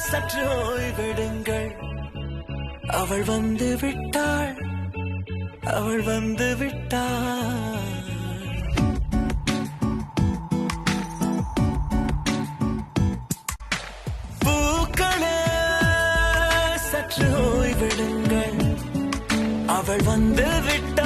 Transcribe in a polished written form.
சற்று ஓய்வெடுங்கள். அவள் வந்து விட்டாள், அவள் வந்து விட்டாள். பூக்களே சற்று ஓய்வெடுங்கள். அவள் வந்து விட்டாள்.